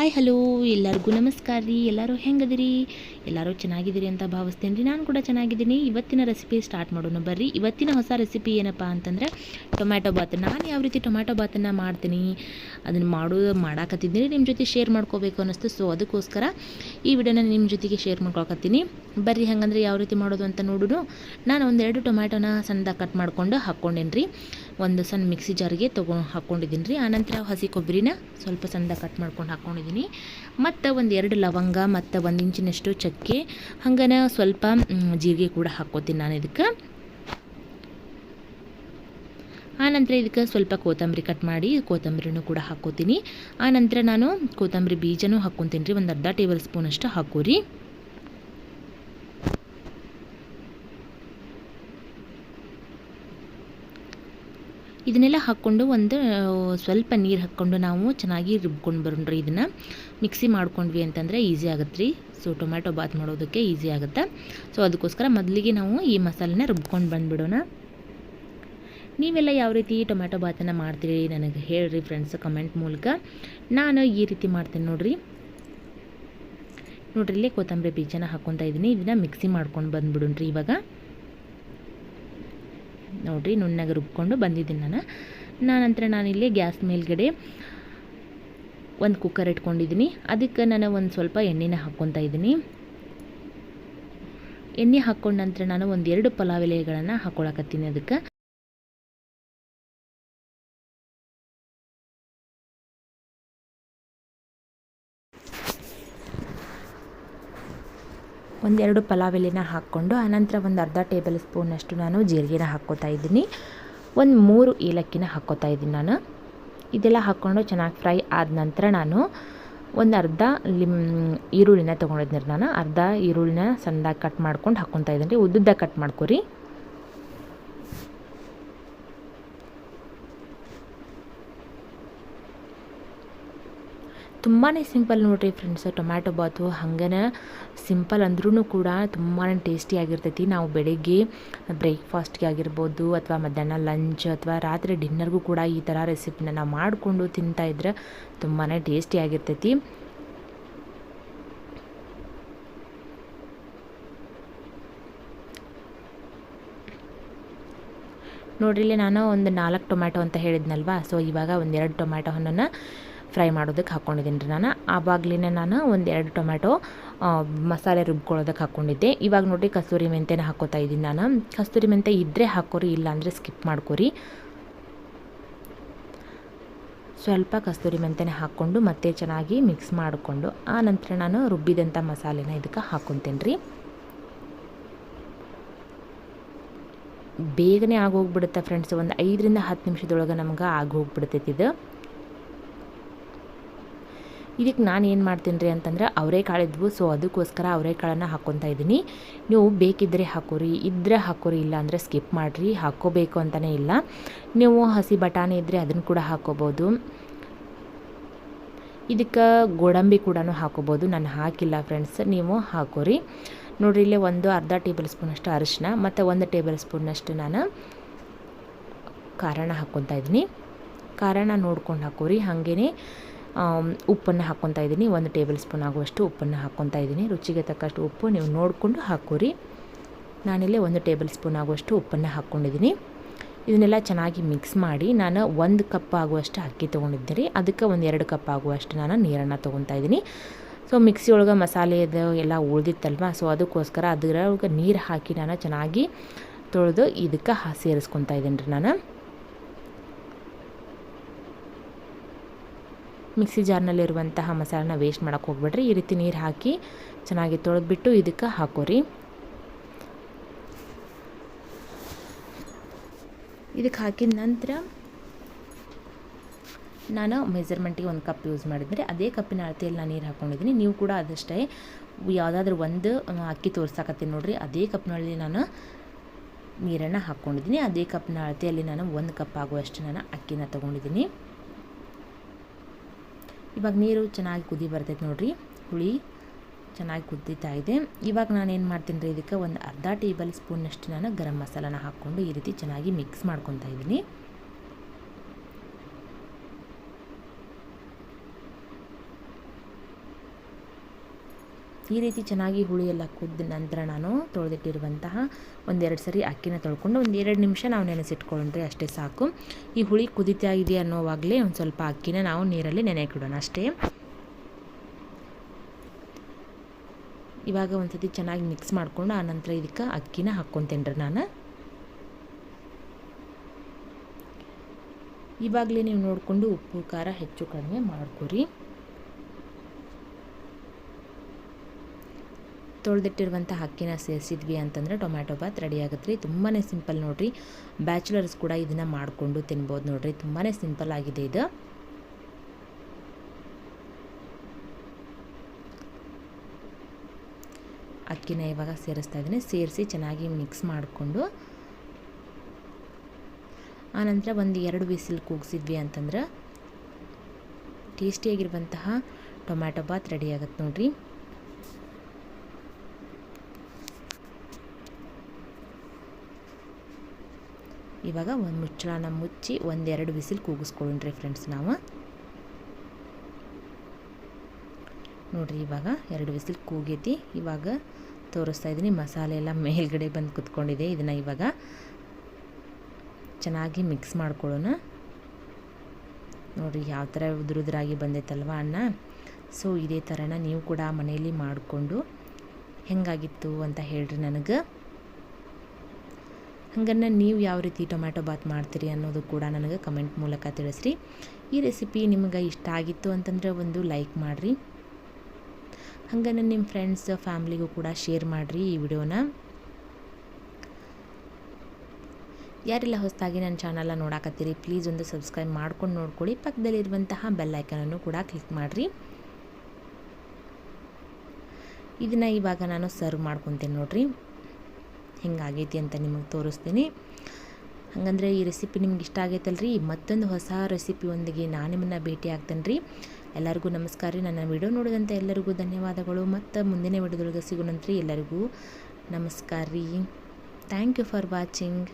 Hi hello ಎಲ್ಲರಿಗೂ ನಮಸ್ಕಾರ ರೀ. ಎಲ್ಲರೂ ಹೆಂಗದಿರಿ? ಎಲ್ಲರೂ ಚೆನ್ನಾಗಿದ್ದೀರಿ ಅಂತ ಭಾವಿಸ್ತೇನೆ ರೀ. ನಾನು ಕೂಡ ಚೆನ್ನಾಗಿದ್ದೀನಿ. ಇವತ್ತಿನ ರೆಸಿಪಿ ಸ್ಟಾರ್ಟ್ ಮಾಡೋಣ ಬರ್ರಿ. ಇವತ್ತಿನ ಹೊಸ ರೆಸಿಪಿ ಏನಪ್ಪ ಅಂತಂದರೆ ಟೊಮ್ಯಾಟೊ ಬಾತ್. ನಾನು ಯಾವ ರೀತಿ ಟೊಮ್ಯಾಟೊ ಬಾತನ್ನು ಮಾಡ್ತೀನಿ ಅದನ್ನು ಮಾಡಾಕತ್ತಿದ್ದೀನಿ ನಿಮ್ಮ ಜೊತೆ ಶೇರ್ ಮಾಡ್ಕೋಬೇಕು ಅನ್ನಿಸ್ತು. ಸೊ ಅದಕ್ಕೋಸ್ಕರ ಈ ವಿಡಿಯೋನ ನಿಮ್ಮ ಜೊತೆಗೆ ಶೇರ್ ಮಾಡ್ಕೊಳಕತ್ತೀನಿ ಬರ್ರಿ. ಹಾಗಂದ್ರೆ ಯಾವ ರೀತಿ ಮಾಡೋದು ಅಂತ ನೋಡೋಣ. ನಾನು ಒಂದೆರಡು ಟೊಮ್ಯಾಟೊನ ಸಣ್ಣದಾಗಿ ಕಟ್ ಮಾಡ್ಕೊಂಡು ಹಾಕ್ಕೊಂಡೇನಿ ರೀ. ಒಂದು ಸಣ್ಣ ಮಿಕ್ಸಿ ಜಾರಿಗೆ ಹಾಕ್ಕೊಂಡಿದ್ದೀನಿ ರೀ. ಆನಂತರ ಹಸಿ ಕೊಬ್ಬರಿನ ಸ್ವಲ್ಪ ಸಣ್ಣದಾಗಿ ಕಟ್ ಮಾಡ್ಕೊಂಡು ಹಾಕ್ಕೊಂಡಿದ್ದೀನಿ. ಮತ್ತು ಒಂದು 2 ಲವಂಗ ಮತ್ತು 1 ಇಂಚಿನಷ್ಟು ಚಕ್ಕೆ, ಹಂಗನ ಸ್ವಲ್ಪ ಜೀರಿಗೆ ಕೂಡ ಹಾಕ್ಕೋತೀನಿ ನಾನು ಇದಕ್ಕೆ. ಆನಂತರ ಇದಕ್ಕೆ ಸ್ವಲ್ಪ ಕೊತ್ತಂಬರಿ ಕಟ್ ಮಾಡಿ ಕೊತ್ತಂಬರಿನೂ ಕೂಡ ಹಾಕ್ಕೋತೀನಿ. ಆನಂತರ ನಾನು ಕೊತ್ತಂಬರಿ ಬೀಜನೂ ಹಾಕ್ಕೊತೀನಿ ರೀ. ಒಂದು ಅರ್ಧ ಟೇಬಲ್ ಸ್ಪೂನಷ್ಟು ಹಾಕೋರಿ. ಇದನ್ನೆಲ್ಲ ಹಾಕ್ಕೊಂಡು ಒಂದು ಸ್ವಲ್ಪ ನೀರು ಹಾಕ್ಕೊಂಡು ನಾವು ಚೆನ್ನಾಗಿ ರುಬ್ಕೊಂಡು ಬರೋಣ್ರಿ. ಇದನ್ನು ಮಿಕ್ಸಿ ಮಾಡ್ಕೊಂಡ್ವಿ ಅಂತಂದರೆ ಈಸಿ ಆಗುತ್ತೆ ರೀ. ಸೊ ಟೊಮ್ಯಾಟೊ ಬಾತ್ ಮಾಡೋದಕ್ಕೆ ಈಸಿ ಆಗುತ್ತೆ. ಸೊ ಅದಕ್ಕೋಸ್ಕರ ಮೊದಲಿಗೆ ನಾವು ಈ ಮಸಾಲೆನ ರುಬ್ಕೊಂಡು ಬಂದುಬಿಡೋಣ. ನೀವೆಲ್ಲ ಯಾವ ರೀತಿ ಟೊಮ್ಯಾಟೊ ಬಾತನ್ನು ಮಾಡ್ತೀರಿ ನನಗೆ ಹೇಳ್ರಿ ಫ್ರೆಂಡ್ಸ್ ಕಮೆಂಟ್ ಮೂಲಕ. ನಾನು ಈ ರೀತಿ ಮಾಡ್ತೀನಿ ನೋಡಿರಿ. ಇಲ್ಲೇ ಕೊತ್ತಂಬರಿ ಬೀಜನ ಹಾಕ್ಕೊತಾ ಇದ್ದೀನಿ. ಇದನ್ನು ಮಿಕ್ಸಿ ಮಾಡ್ಕೊಂಡು ಬಂದುಬಿಡೋಣ್ರಿ. ಇವಾಗ ನೋಡಿರಿ ನುಣ್ಣಗೆ ರುಬ್ಕೊಂಡು ಬಂದಿದ್ದೀನಿ ನಂತರ ನಾನಿಲ್ಲಿ ಗ್ಯಾಸ್ ಮೇಲ್ಗಡೆ ಒಂದು ಕುಕ್ಕರ್ ಇಟ್ಕೊಂಡಿದ್ದೀನಿ. ಅದಕ್ಕೆ ನಾನು ಒಂದು ಸ್ವಲ್ಪ ಎಣ್ಣೆನ ಹಾಕ್ಕೊತಾ ಇದ್ದೀನಿ. ಎಣ್ಣೆ ಹಾಕ್ಕೊಂಡ ನಂತರ ನಾನು 1-2 ಪಲಾವ್ ಎಲೆಗಳನ್ನು ಹಾಕ್ಕೊಳಕತ್ತೀನಿ. ಅದಕ್ಕೆ 1-2 ಪಲಾವ್ ಎಲೆನ ಹಾಕ್ಕೊಂಡು ಆನಂತರ ಒಂದು ಅರ್ಧ ಟೇಬಲ್ ಸ್ಪೂನಷ್ಟು ನಾನು ಜೀರಿಗೆನ ಹಾಕ್ಕೋತಾ ಇದ್ದೀನಿ. 3 ಏಲಕ್ಕಿನ ಹಾಕ್ಕೋತಾ ಇದ್ದೀನಿ ನಾನು. ಇದೆಲ್ಲ ಹಾಕ್ಕೊಂಡು ಚೆನ್ನಾಗಿ ಫ್ರೈ ಆದ ನಂತರ ನಾನು ಒಂದು ಅರ್ಧ ಈರುಳ್ಳಿನ ತೊಗೊಂಡಿದ್ದೀನಿ. ನಾನು ಅರ್ಧ ಈರುಳ್ಳಿನ ಸಣ್ಣದಾಗಿ ಕಟ್ ಮಾಡ್ಕೊಂಡು ಹಾಕ್ಕೊತಾ ಇದ್ದೀನಿ ರೀ. ಉದ್ದುದ್ದ ಕಟ್ ಮಾಡ್ಕೊರಿ. ತುಂಬಾ ಸಿಂಪಲ್ ನೋಡಿರಿ ಫ್ರೆಂಡ್ಸ್ ಟೊಮ್ಯಾಟೊ ಬಾತು. ಹಾಗೇನೆ ಸಿಂಪಲ್ ಅಂದ್ರೂ ಕೂಡ ತುಂಬಾ ಟೇಸ್ಟಿಯಾಗಿರ್ತೈತಿ. ನಾವು ಬೆಳಿಗ್ಗೆ ಬ್ರೇಕ್ಫಾಸ್ಟ್ಗೆ ಆಗಿರ್ಬೋದು ಅಥವಾ ಮಧ್ಯಾಹ್ನ ಲಂಚ್ ಅಥವಾ ರಾತ್ರಿ ಡಿನ್ನರ್ಗೂ ಕೂಡ ಈ ಥರ ರೆಸಿಪಿನ ನಾವು ಮಾಡಿಕೊಂಡು ತಿಂತಾಯಿದ್ರೆ ತುಂಬಾ ಟೇಸ್ಟಿಯಾಗಿರ್ತೈತಿ. ನೋಡ್ರಿ ನಾನು ಒಂದು 4 ಟೊಮ್ಯಾಟೊ ಅಂತ ಹೇಳಿದ್ನಲ್ವಾ. ಸೊ ಇವಾಗ 1-2 ಟೊಮ್ಯಾಟೊ ಹಣ್ಣನ್ನು ಫ್ರೈ ಮಾಡೋದಕ್ಕೆ ಹಾಕ್ಕೊಂಡಿದ್ದೀನಿ ರೀ ನಾನು. ಆವಾಗಲೇ ನಾನು 1-2 ಟೊಮ್ಯಾಟೊ ಮಸಾಲೆ ರುಬ್ಕೊಳ್ಳೋದಕ್ಕೆ ಹಾಕ್ಕೊಂಡಿದ್ದೆ. ಇವಾಗ ನೋಡಿರಿ ಕಸ್ತೂರಿ ಮೆಂತ್ಯನ ಹಾಕ್ಕೋತಾ ಇದ್ದೀನಿ ನಾನು. ಕಸ್ತೂರಿ ಮೆಂತ್ಯ ಇದ್ದರೆ ಹಾಕೋರಿ, ಇಲ್ಲಾಂದರೆ ಸ್ಕಿಪ್ ಮಾಡ್ಕೊರಿ. ಸ್ವಲ್ಪ ಕಸ್ತೂರಿ ಮೆಂತ್ಯನ ಹಾಕ್ಕೊಂಡು ಮತ್ತೆ ಚೆನ್ನಾಗಿ ಮಿಕ್ಸ್ ಮಾಡಿಕೊಂಡು ಆ ನಂತರ ನಾನು ರುಬ್ಬಿದಂಥ ಮಸಾಲೆನ ಇದಕ್ಕೆ ಹಾಕ್ಕೊತೀನಿ ರೀ. ಬೇಗನೆ ಆಗೋಗ್ಬಿಡುತ್ತೆ ಫ್ರೆಂಡ್ಸ್. ಒಂದು 5-10 ನಿಮಿಷದೊಳಗೆ ನಮ್ಗೆ ಆಗೋಗ್ಬಿಡ್ತೈತಿ ಇದು. ಇದಕ್ಕೆ ನಾನು ಏನು ಮಾಡ್ತೀನಿ ರೀ ಅಂತಂದ್ರೆ ಅವರೆಕಾಳಿದ್ವು. ಸೊ ಅದಕ್ಕೋಸ್ಕರ ಅವರೆಕಾಳನ್ನು ಹಾಕ್ಕೊತಾ ಇದ್ದೀನಿ. ನೀವು ಬೇಕಿದ್ದರೆ ಹಾಕೋರಿ, ಇದ್ದರೆ ಹಾಕೋರಿ, ಇಲ್ಲ ಅಂದರೆ ಸ್ಕಿಪ್ ಮಾಡಿರಿ. ಹಾಕ್ಕೋಬೇಕು ಅಂತಲೇ ಇಲ್ಲ. ನೀವು ಹಸಿ ಬಟಾಣಿ ಇದ್ದರೆ ಅದನ್ನು ಕೂಡ ಹಾಕ್ಕೋಬೋದು. ಇದಕ್ಕೆ ಗೋಡಂಬಿ ಕೂಡ ಹಾಕ್ಕೋಬೋದು. ನಾನು ಹಾಕಿಲ್ಲ ಫ್ರೆಂಡ್ಸ್, ನೀವು ಹಾಕೋರಿ. ನೋಡಿರಿ ಇಲ್ಲೇ ಒಂದು ಅರ್ಧ ಟೇಬಲ್ ಸ್ಪೂನಷ್ಟು ಅರಿಶಿನ ಮತ್ತು 1 ಟೇಬಲ್ ಸ್ಪೂನಷ್ಟು ನಾನು ಖಾರನ ಹಾಕ್ಕೊತಾ ಇದ್ದೀನಿ. ಖಾರನ ನೋಡ್ಕೊಂಡು ಹಾಕೋರಿ. ಹಾಗೇ ಉಪ್ಪನ್ನು ಹಾಕ್ಕೊತಾ ಇದ್ದೀನಿ. 1 ಟೇಬಲ್ ಸ್ಪೂನ್ ಆಗುವಷ್ಟು ಉಪ್ಪನ್ನು ಹಾಕ್ಕೊತಾ ಇದ್ದೀನಿ. ರುಚಿಗೆ ತಕ್ಕಷ್ಟು ಉಪ್ಪು ನೀವು ನೋಡಿಕೊಂಡು ಹಾಕೋರಿ. ನಾನಿಲ್ಲಿ 1 ಟೇಬಲ್ ಸ್ಪೂನ್ ಆಗುವಷ್ಟು ಉಪ್ಪನ್ನು ಹಾಕ್ಕೊಂಡಿದ್ದೀನಿ. ಇದನ್ನೆಲ್ಲ ಚೆನ್ನಾಗಿ ಮಿಕ್ಸ್ ಮಾಡಿ ನಾನು 1 ಕಪ್ ಆಗುವಷ್ಟು ಅಕ್ಕಿ ತೊಗೊಂಡಿದ್ದೆ ರೀ. ಅದಕ್ಕೆ 1-2 ಕಪ್ ಆಗುವಷ್ಟು ನಾನು ನೀರನ್ನು ತೊಗೊತಾ ಇದ್ದೀನಿ. ಸೊ ಮಿಕ್ಸಿ ಒಳಗೆ ಮಸಾಲೆದು ಎಲ್ಲ ಉಳಿದಿತ್ತಲ್ವ. ಸೊ ಅದಕ್ಕೋಸ್ಕರ ಅದ್ರೊಳಗೆ ನೀರು ಹಾಕಿ ನಾನು ಚೆನ್ನಾಗಿ ತೊಳೆದು ಇದಕ್ಕೆ ಸೇರಿಸ್ಕೊತಾ ಇದ್ದೀನಿ ರೀ ನಾನು. ಮಿಕ್ಸಿ ಜಾರ್ನಲ್ಲಿರುವಂತಹ ಮಸಾಲೆನ ವೇಸ್ಟ್ ಮಾಡೋಕ್ಕೆ ಹೋಗ್ಬೇಡ್ರಿ. ಈ ರೀತಿ ನೀರು ಹಾಕಿ ಚೆನ್ನಾಗಿ ತೊಳೆದ್ಬಿಟ್ಟು ಇದಕ್ಕೆ ಹಾಕೋರಿ. ಇದಕ್ಕೆ ಹಾಕಿದ ನಂತರ ನಾನು ಮೆಜರ್ಮೆಂಟಿಗೆ 1 ಕಪ್ ಯೂಸ್ ಮಾಡಿದರೆ ಅದೇ ಕಪ್ಪಿನ ಅಳತೆಯಲ್ಲಿ ನಾನು ನೀರು ಹಾಕ್ಕೊಂಡಿದ್ದೀನಿ. ನೀವು ಕೂಡ ಅದಷ್ಟೇ ಯಾವುದಾದ್ರೂ ಒಂದು ಅಕ್ಕಿ ತೋರ್ಸಾಕತ್ತೀನಿ ನೋಡಿರಿ. ಅದೇ ಕಪ್ನಲ್ಲಿ ನಾನು ನೀರನ್ನು ಹಾಕ್ಕೊಂಡಿದ್ದೀನಿ. ಅದೇ ಕಪ್ಪಿನ ಅಳತೆಯಲ್ಲಿ ನಾನು 1 ಕಪ್ ಆಗುವಷ್ಟು ನಾನು ಅಕ್ಕಿನ ತೊಗೊಂಡಿದ್ದೀನಿ. ಇವಾಗ ನೀರು ಚೆನ್ನಾಗಿ ಕುದಿ ಬರ್ತೈತೆ ನೋಡಿರಿ. ಹುಳಿ ಚೆನ್ನಾಗಿ ಕುದೀತಾ ಇದೆ. ಇವಾಗ ನಾನೇನು ಮಾಡ್ತೀನಿ ರೀ ಇದಕ್ಕೆ ಒಂದು ಅರ್ಧ ಟೇಬಲ್ ಸ್ಪೂನಷ್ಟು ನಾನು ಗರಂ ಮಸಾಲಾನ ಹಾಕ್ಕೊಂಡು ಈ ರೀತಿ ಚೆನ್ನಾಗಿ ಮಿಕ್ಸ್ ಮಾಡ್ಕೊತಾ ಇದ್ದೀನಿ. ಈ ರೀತಿ ಚೆನ್ನಾಗಿ ಹುಳಿ ಎಲ್ಲ ಕುದ್ದ ನಂತರ ನಾನು ತೊಳೆದಿಟ್ಟಿರುವಂತಹ ಒಂದೆರಡು ಸರಿ ಅಕ್ಕಿನ ತೊಳ್ಕೊಂಡು ಒಂದು 2 ನಿಮಿಷ ನಾವು ನೆನೆಸಿಟ್ಕೊಂಡ್ರೆ ಅಷ್ಟೇ ಸಾಕು. ಈ ಹುಳಿ ಕುದೀತಾ ಇದೆ ಅನ್ನೋವಾಗಲೇ ಒಂದು ಸ್ವಲ್ಪ ಅಕ್ಕಿನ ನಾವು ನೀರಲ್ಲಿ ನೆನೆಕಿಡೋಣ ಅಷ್ಟೇ. ಇವಾಗ ಒಂದು ಸತಿ ಚೆನ್ನಾಗಿ ಮಿಕ್ಸ್ ಮಾಡಿಕೊಂಡು ಆನಂತರ ಇದಕ್ಕೆ ಅಕ್ಕಿನ ಹಾಕ್ಕೊತೇನೆ ರೀ ನಾನು. ಇವಾಗಲೇ ನೀವು ನೋಡಿಕೊಂಡು ಉಪ್ಪು ಖಾರ ಹೆಚ್ಚು ಕಡಿಮೆ ಮಾಡ್ಕೊರಿ. ತೊಳೆದಿಟ್ಟಿರುವಂಥ ಅಕ್ಕಿನ ಸೇರಿಸಿದ್ವಿ ಅಂತಂದರೆ ಟೊಮ್ಯಾಟೊ ಬಾತ್ ರೆಡಿ ಆಗುತ್ತೆ ರೀ. ತುಂಬಾ ಸಿಂಪಲ್ ನೋಡಿರಿ, ಬ್ಯಾಚುಲರ್ಸ್ ಕೂಡ ಇದನ್ನು ಮಾಡಿಕೊಂಡು ತಿನ್ಬೋದು ನೋಡಿರಿ. ತುಂಬಾ ಸಿಂಪಲ್ ಆಗಿದೆ ಇದು. ಅಕ್ಕಿನ ಇವಾಗ ಸೇರಿಸ್ತಾ ಇದ್ದೀನಿ. ಸೇರಿಸಿ ಚೆನ್ನಾಗಿ ಮಿಕ್ಸ್ ಮಾಡಿಕೊಂಡು ಆನಂತರ ಒಂದು 2 ವಿಸಿಲ್ ಕೂಗಿಸಿದ್ವಿ ಅಂತಂದ್ರೆ ಟೇಸ್ಟಿಯಾಗಿರುವಂತಹ ಟೊಮ್ಯಾಟೊ ಬಾತ್ ರೆಡಿ ಆಗುತ್ತೆ ನೋಡಿರಿ. ಇವಾಗ ಒಂದು ಮುಚ್ಚಳನ ಮುಚ್ಚಿ 1-2 ವಿಸಿಲ್ ಕೂಗಿಸ್ಕೊಳ್ಳೋಣ್ರಿ ಫ್ರೆಂಡ್ಸ್ ನಾವು. ನೋಡಿರಿ ಇವಾಗ 2 ವಿಸಿಲ್ ಕೂಗೈತಿ. ಇವಾಗ ತೋರಿಸ್ತಾ ಇದ್ದೀನಿ, ಮಸಾಲೆ ಎಲ್ಲ ಮೇಲ್ಗಡೆ ಬಂದು ಕುತ್ಕೊಂಡಿದೆ. ಇದನ್ನು ಇವಾಗ ಚೆನ್ನಾಗಿ ಮಿಕ್ಸ್ ಮಾಡ್ಕೊಳ್ಳೋಣ. ನೋಡಿರಿ ಯಾವ ಥರ ಉದುರಾಗಿ ಬಂದೈತಲ್ವ ಅನ್ನ. ಸೊ ಇದೇ ಥರನ ನೀವು ಕೂಡ ಮನೆಯಲ್ಲಿ ಮಾಡಿಕೊಂಡು ಹೆಂಗಾಗಿತ್ತು ಅಂತ ಹೇಳ್ರಿ ನನಗೆ. ಹಂಗನ್ನು ನೀವು ಯಾವ ರೀತಿ ಟೊಮ್ಯಾಟೊ ಬಾತ್ ಮಾಡ್ತೀರಿ ಅನ್ನೋದು ಕೂಡ ನನಗೆ ಕಮೆಂಟ್ ಮೂಲಕ ತಿಳಿಸ್ರಿ. ಈ ರೆಸಿಪಿ ನಿಮಗೆ ಇಷ್ಟ ಆಗಿತ್ತು ಅಂತಂದರೆ ಒಂದು ಲೈಕ್ ಮಾಡಿರಿ. ಹಂಗನ್ನು ನಿಮ್ಮ ಫ್ರೆಂಡ್ಸ್ ಫ್ಯಾಮ್ಲಿಗೂ ಕೂಡ ಶೇರ್ ಮಾಡಿರಿ ಈ ವಿಡಿಯೋನ. ಯಾರೆಲ್ಲ ಹೊಸದಾಗಿ ನನ್ನ ಚಾನಲ್ನ ನೋಡಾಕತ್ತೀರಿ ಪ್ಲೀಸ್ ಒಂದು ಸಬ್ಸ್ಕ್ರೈಬ್ ಮಾಡ್ಕೊಂಡು ನೋಡ್ಕೊಳ್ಳಿ. ಪಕ್ಕದಲ್ಲಿರುವಂತಹ ಬೆಲ್ ಐಕನನ್ನು ಕೂಡ ಕ್ಲಿಕ್ ಮಾಡಿರಿ. ಇದನ್ನು ಇವಾಗ ನಾನು ಸರ್ವ್ ಮಾಡ್ಕೊತೀನಿ ನೋಡಿರಿ, ಹೆಂಗಾಗೈತಿ ಅಂತ ನಿಮಗೆ ತೋರಿಸ್ತೀನಿ. ಹಾಗಂದ್ರೆ ಈ ರೆಸಿಪಿ ನಿಮ್ಗೆ ಇಷ್ಟ ಆಗೈತಲ್ರಿ. ಮತ್ತೊಂದು ಹೊಸ ರೆಸಿಪಿಯೊಂದಿಗೆ ನಾನು ನಿಮ್ಮನ್ನು ಭೇಟಿ ಆಗ್ತೇನೆ ರೀ. ಎಲ್ಲರಿಗೂ ನಮಸ್ಕಾರ ರೀ. ನನ್ನ ವಿಡಿಯೋ ನೋಡಿದಂಥ ಎಲ್ಲರಿಗೂ ಧನ್ಯವಾದಗಳು. ಮತ್ತು ಮುಂದಿನ ವಿಡಿಯೋದೊಳಗೆ ಸಿಗೋಣಂತ್ರಿ. ಎಲ್ಲರಿಗೂ ನಮಸ್ಕಾರ ರೀ. Thank you for watching.